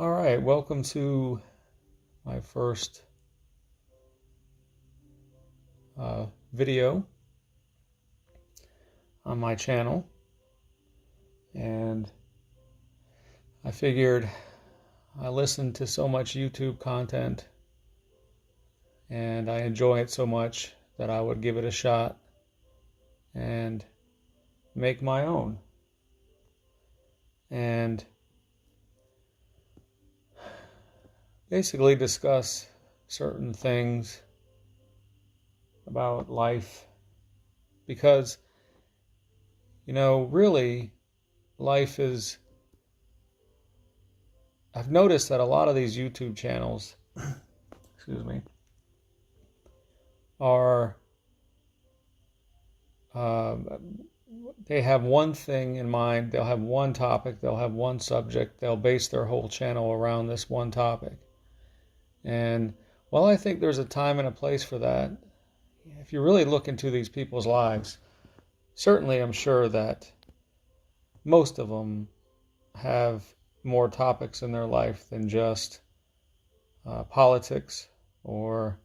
All right, welcome to my first video on my channel, and I figured I listen to so much YouTube content and I enjoy it so much that I would give it a shot and make my own. And basically discuss certain things about life, because really life is, I've noticed that a lot of these YouTube channels excuse me, are they have one thing in mind. They'll have one topic, they'll have one subject, they'll base their whole channel around this one topic. And while I think there's a time and a place for that, if you really look into these people's lives, certainly I'm sure that most of them have more topics in their life than just politics or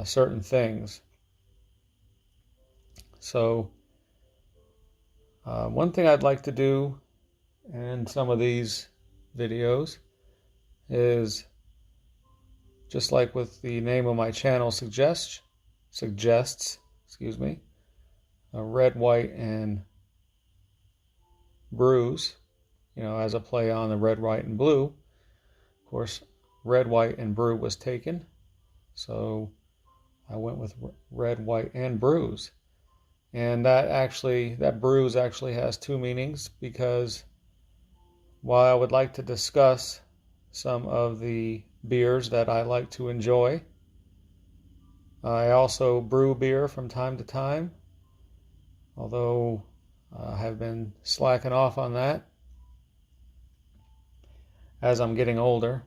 certain things. So one thing I'd like to do in some of these videos is, just like with the name of my channel suggests, red, white, and brews, as a play on the red, white, and blue. Of course, red, white, and brew was taken, so I went with red, white, and brews. And that brews actually has two meanings, because while I would like to discuss some of the beers that I like to enjoy, I also brew beer from time to time, although I have been slacking off on that as I'm getting older.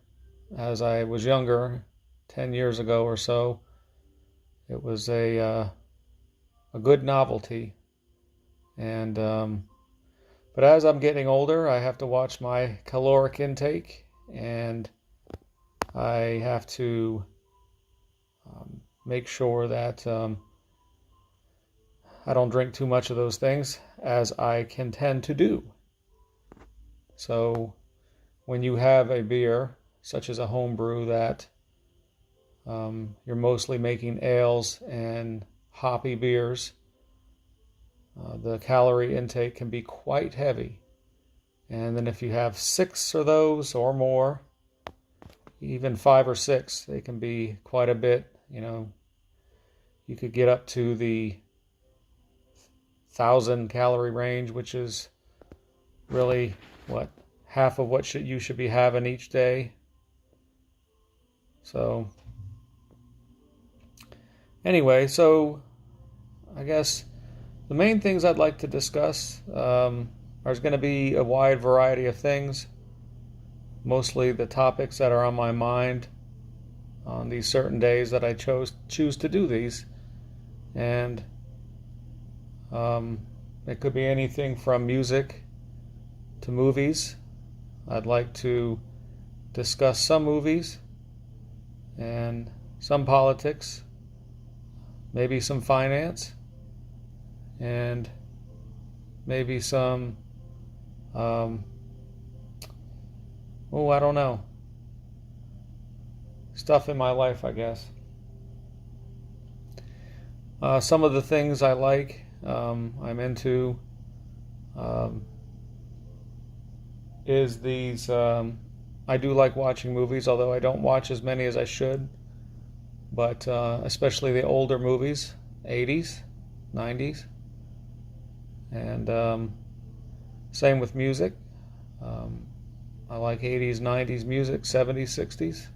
As I was younger, 10 years ago or so, it was a good novelty. And but as I'm getting older, I have to watch my caloric intake, and I have to make sure that I don't drink too much of those things, as I can tend to do. So when you have a beer, such as a home brew, that you're mostly making ales and hoppy beers, the calorie intake can be quite heavy. And then if you have 6 of those or more, even 5 or 6, they can be quite a bit. You could get up to the 1,000 calorie range, which is really half of what you should be having each day. So anyway, so I guess the main things I'd like to discuss, there's going to be a wide variety of things, mostly the topics that are on my mind on these certain days that I choose to do these. And it could be anything from music to movies. I'd like to discuss some movies and some politics, maybe some finance, and maybe some I don't know, stuff in my life, I guess. Some of the things I like, I'm into, is these, I do like watching movies, although I don't watch as many as I should, but especially the older movies, 80s, 90s, and same with music. I like 80s, 90s music, 70s, 60s.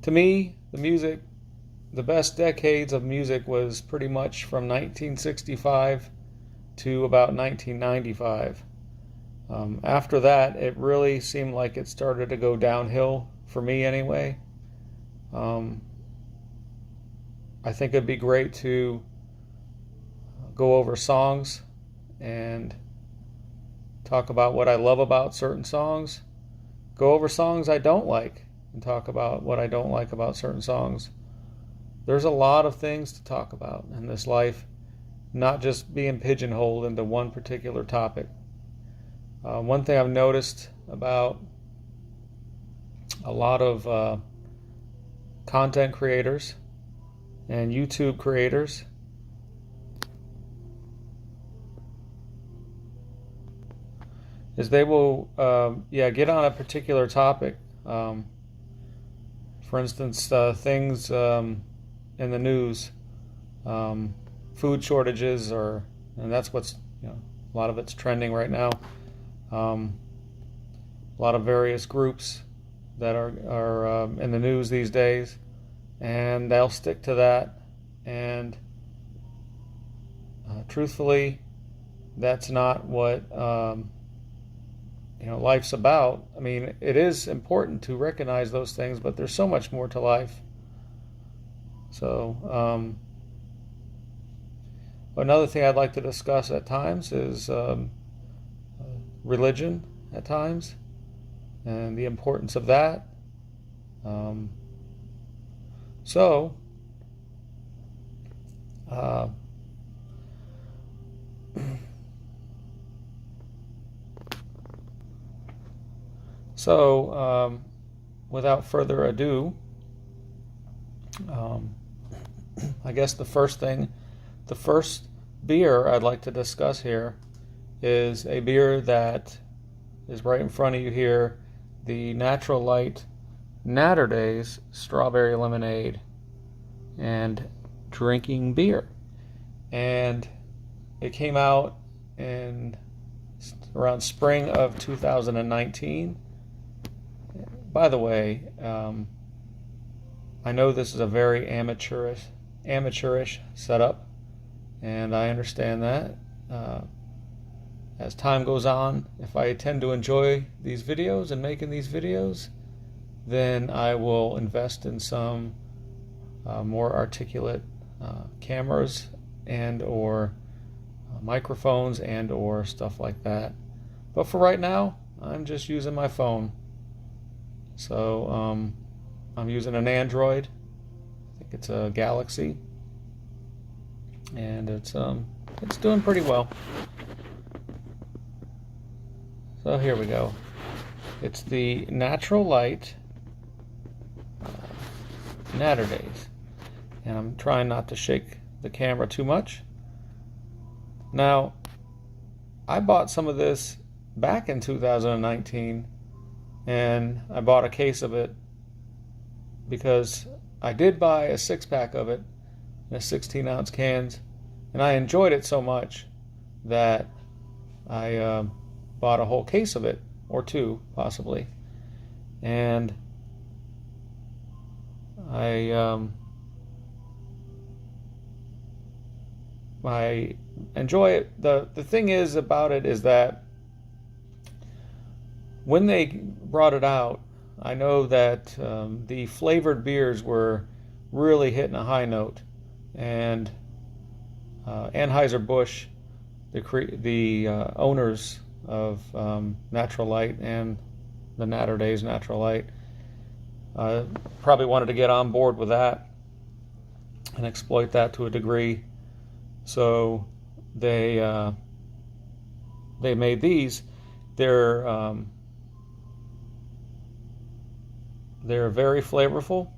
To me, the best decades of music was pretty much from 1965 to about 1995. After that, it really seemed like it started to go downhill, for me anyway. I think it'd be great to go over songs and talk about what I love about certain songs, go over songs I don't like and talk about what I don't like about certain songs. There's a lot of things to talk about in this life, not just being pigeonholed into one particular topic. One thing I've noticed about a lot of content creators and YouTube creators is they will get on a particular topic. For instance, things in the news, food shortages, and that's what's, a lot of it's trending right now. A lot of various groups that are in the news these days, and they'll stick to that. And truthfully, that's not what life's about. I mean, it is important to recognize those things, but there's so much more to life. So another thing I'd like to discuss at times is religion at times, and the importance of that. Without further ado, I guess the first beer I'd like to discuss here is a beer that is right in front of you here, the Natural Light Naturdays Strawberry Lemonade and Drinking Beer. And it came out in around spring of 2019. By the way, I know this is a very amateurish setup, and I understand that. As time goes on, if I tend to enjoy these videos and making these videos, then I will invest in some more articulate cameras and or microphones and or stuff like that. But for right now, I'm just using my phone. So I'm using an Android. I think it's a Galaxy, and it's doing pretty well. So here we go. It's the Natural Light Naturdays, and I'm trying not to shake the camera too much. Now, I bought some of this back in 2019, and I bought a case of it because I did buy a 6-pack of it in a 16-ounce cans, and I enjoyed it so much that I bought a whole case of it, or two possibly, and I enjoy it. The thing is about it is that when they brought it out, I know that the flavored beers were really hitting a high note, and Anheuser-Busch, the owners of Natural Light and the Naturdays Natural Light, probably wanted to get on board with that and exploit that to a degree. So they made these. They're very flavorful,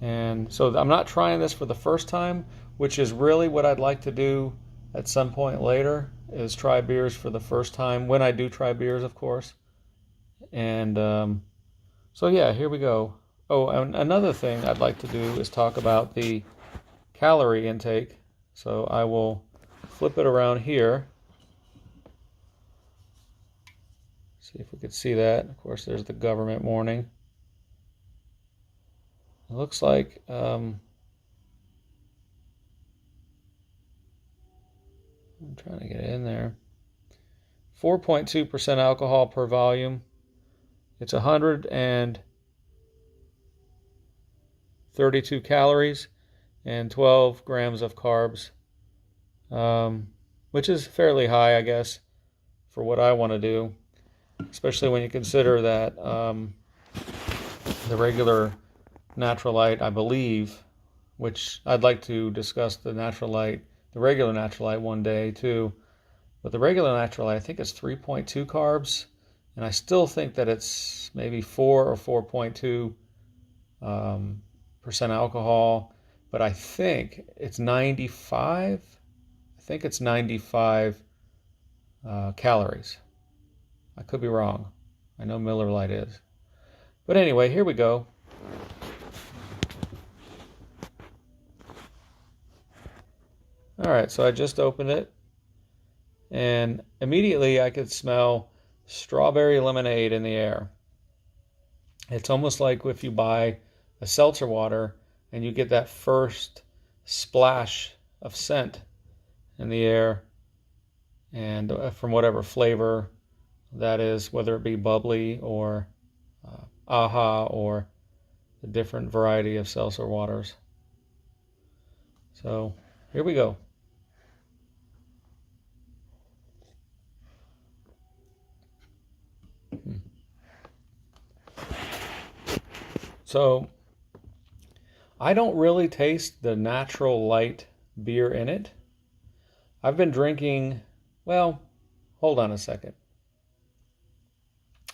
and so I'm not trying this for the first time, which is really what I'd like to do at some point later, is try beers for the first time, when I do try beers, of course. And so yeah, here we go. Oh, and another thing I'd like to do is talk about the calorie intake. So I will flip it around here. See if we could see that. Of course, there's the government warning. It looks like I'm trying to get it in there. 4.2% alcohol per volume. It's 132 calories and 12 grams of carbs, which is fairly high, I guess, for what I want to do. especially when you consider that the regular natural light, I believe, which I'd like to discuss the regular natural light one day too. But the regular natural light, I think it's 3.2 carbs, and I still think that it's maybe 4 or 4.2 percent alcohol. But I think it's 95. I think it's 95 calories. I could be wrong. I know Miller Lite is. But anyway, here we go. All right, so I just opened it, and immediately I could smell strawberry lemonade in the air. It's almost like if you buy a seltzer water and you get that first splash of scent in the air, and from whatever flavor that is, whether it be bubbly or AHA or a different variety of seltzer waters. So here we go. So I don't really taste the natural light beer in it. I've been drinking, well, hold on a second.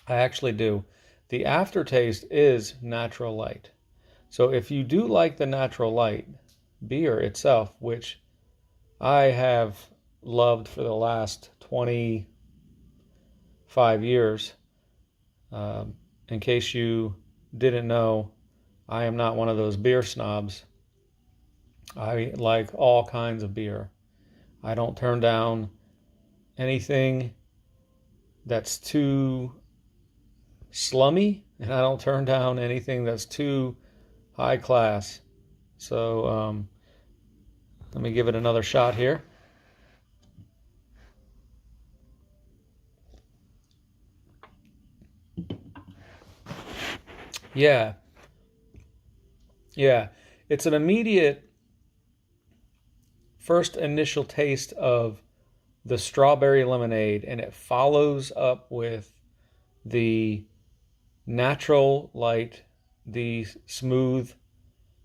I actually do. The aftertaste is natural light. So if you do like the natural light beer itself, which I have loved for the last 25 years, in case you didn't know, I am not one of those beer snobs. I like all kinds of beer. I don't turn down anything that's too slummy, and I don't turn down anything that's too high class. So let me give it another shot here. Yeah, it's an immediate first initial taste of the strawberry lemonade, and it follows up with the natural light, the smooth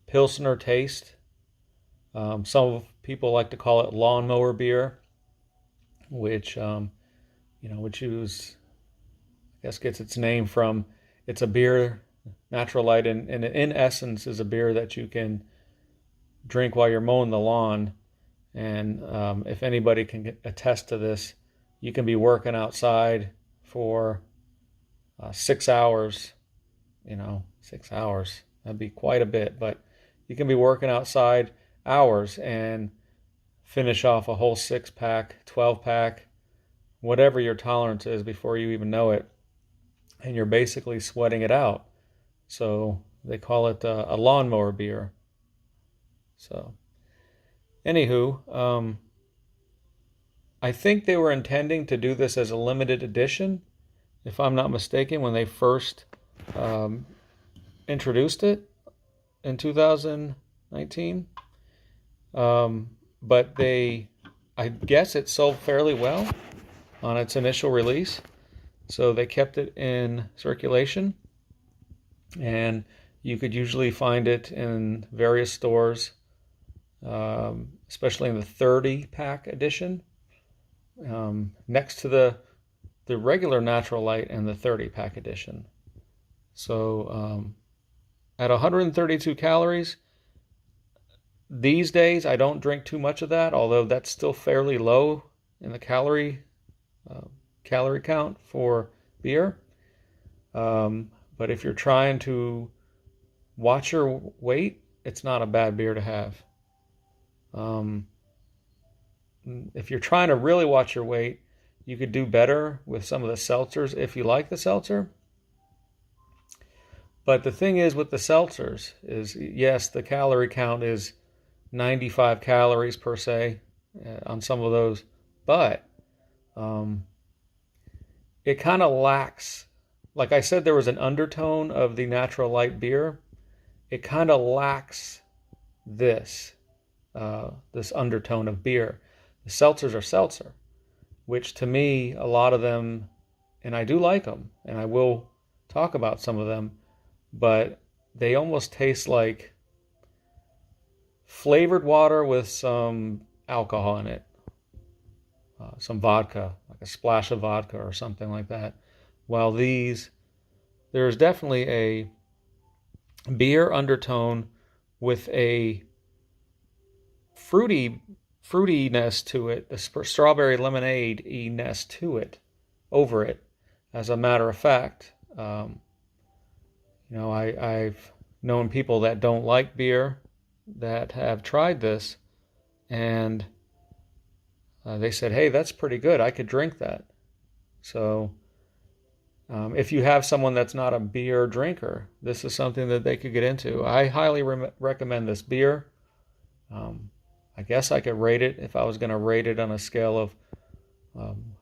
Pilsner taste. Some people like to call it lawnmower beer, which which is, I guess, gets its name from, it's a beer, natural light, and in essence is a beer that you can drink while you're mowing the lawn. And if anybody can attest to this, you can be working outside for 6 hours. 6 hours, that'd be quite a bit, but you can be working outside hours and finish off a whole 6-pack, 12-pack, whatever your tolerance is before you even know it, and you're basically sweating it out. So they call it a lawnmower beer. So anywho, I think they were intending to do this as a limited edition, if I'm not mistaken, when they first introduced it in 2019. But I guess it sold fairly well on its initial release, so they kept it in circulation, and you could usually find it in various stores, especially in the 30-pack edition, next to the regular natural light and the 30-pack edition. So at 132 calories, these days I don't drink too much of that, although that's still fairly low in the calorie count for beer. But if you're trying to watch your weight, it's not a bad beer to have. If you're trying to really watch your weight, you could do better with some of the seltzers if you like the seltzer. But the thing is with the seltzers is, yes, the calorie count is 95 calories per se on some of those, but it kind of lacks, like I said, there was an undertone of the natural light beer. It kind of lacks this undertone of beer. The seltzers are seltzer, which to me, a lot of them and I do like them, and I will talk about some of them, but they almost taste like flavored water with some alcohol in it, some vodka, like a splash of vodka or something like that. While these, there's definitely a beer undertone with a fruitiness to it, a strawberry lemonade-ness to it, over it. As a matter of fact, I've known people that don't like beer that have tried this, and they said, "Hey, that's pretty good. I could drink that." So, if you have someone that's not a beer drinker, this is something that they could get into. I highly recommend this beer. I guess I could rate it if I was going to rate it on a scale of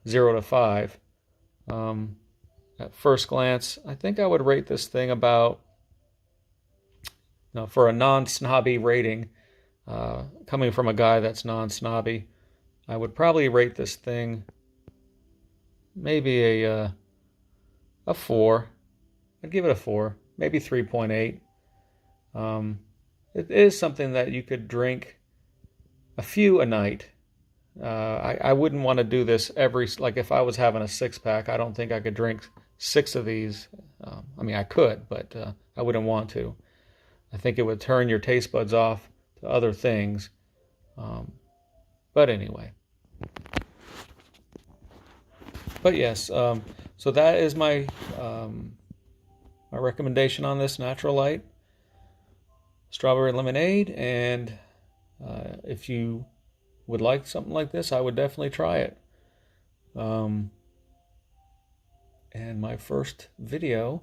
0 to 5. At first glance, I think I would rate this thing about, for a non-snobby rating, coming from a guy that's non-snobby, I would probably rate this thing maybe a 4. I'd give it a 4, maybe 3.8. It is something that you could drink a few a night. I wouldn't want to do this like if I was having a 6-pack, I don't think I could drink 6 of these. I could, but I wouldn't want to. I think it would turn your taste buds off to other things. But anyway. But yes, so that is my my recommendation on this Natural Light Strawberry Lemonade. And if you would like something like this, I would definitely try it. And my first video,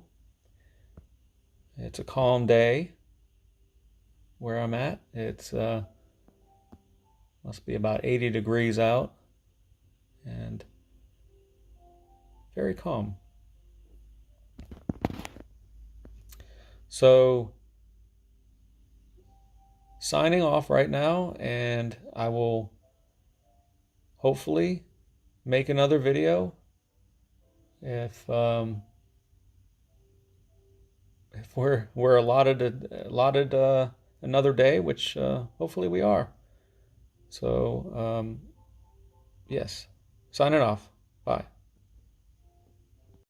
it's a calm day where I'm at. It's must be about 80 degrees out and very calm. So signing off right now, and I will hopefully make another video if we're allotted another day, which hopefully we are. So yes, signing off. Bye.